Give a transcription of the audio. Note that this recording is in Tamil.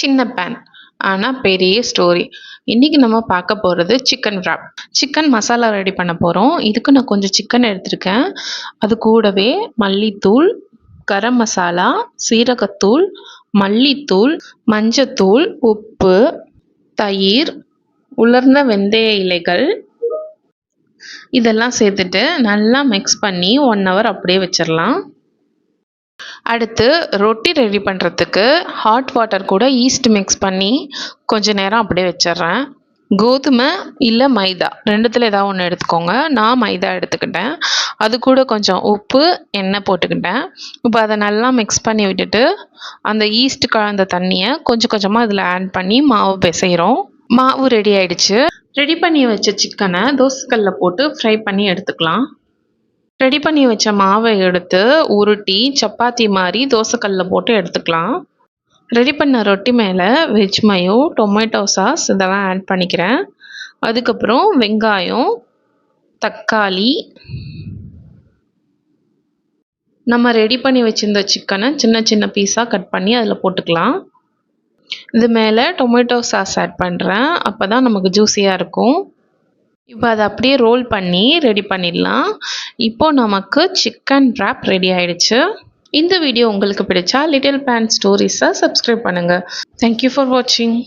சின்ன பேன் ஆனால் பெரிய ஸ்டோரி. இன்றைக்கி நம்ம பார்க்க போகிறது chicken wrap. Chicken masala ready பண்ண போகிறோம். இதுக்கு நான் கொஞ்சம் சிக்கன் எடுத்திருக்கேன். அது கூடவே மல்லித்தூள், கரம் மசாலா, சீரகத்தூள், மல்லித்தூள், மஞ்சத்தூள், உப்பு, தயிர், உலர்ந்த வெந்தய இலைகள் இதெல்லாம் சேர்த்துட்டு நல்லா மிக்ஸ் பண்ணி 1 hour அப்படியே வச்சிடலாம். அடுத்து ரொட்டி ரெடி பண்ணுறதுக்கு ஹாட் வாட்டர் கூட ஈஸ்ட் மிக்ஸ் பண்ணி கொஞ்ச நேரம் அப்படியே வச்சிடுறேன். கோதுமை இல்லை மைதா ரெண்டுத்தில் ஏதாவது ஒன்று எடுத்துக்கோங்க. நான் மைதா எடுத்துக்கிட்டேன். அது கூட கொஞ்சம் உப்பு, எண்ணெய் போட்டுக்கிட்டேன். இப்போ அதை நல்லா மிக்ஸ் பண்ணி விட்டுட்டு அந்த ஈஸ்ட் கலந்த தண்ணியை கொஞ்சம் கொஞ்சமாக இதில் ஆட் பண்ணி மாவு பிசைகிறோம். மாவு ரெடி ஆயிடுச்சு. ரெடி பண்ணி வச்ச சிக்கனை தோசைக்கல்லில் போட்டு ஃப்ரை பண்ணி எடுத்துக்கலாம். ரெடி பண்ணி வச்ச மாவை எடுத்து உருட்டி சப்பாத்தி மாதிரி தோசைக்கல்லில் போட்டு எடுத்துக்கலாம். ரெடி பண்ண ரொட்டி மேலே வெஜ் மயோ, டொமேட்டோ சாஸ் இதெல்லாம் ஆட் பண்ணிக்கிறேன். அதுக்கப்புறம் வெங்காயம், தக்காளி, நம்ம ரெடி பண்ணி வச்சுருந்த சிக்கனை சின்ன சின்ன பீஸாக கட் பண்ணி அதில் போட்டுக்கலாம். இது மேலே டொமேட்டோ சாஸ் ஆட் பண்ணுறேன். அப்போ தான் நமக்கு ஜூஸியாக இருக்கும். இப்போ அதை அப்படியே ரோல் பண்ணி ரெடி பண்ணிடலாம். இப்போது நமக்கு சிக்கன் wrap ரெடி ஆயிடுச்சு. இந்த வீடியோ உங்களுக்கு பிடிச்சா லிட்டில் பிளான் ஸ்டோரிஸை சப்ஸ்கிரைப் பண்ணுங்கள். தேங்க்யூ ஃபார் வாட்சிங்.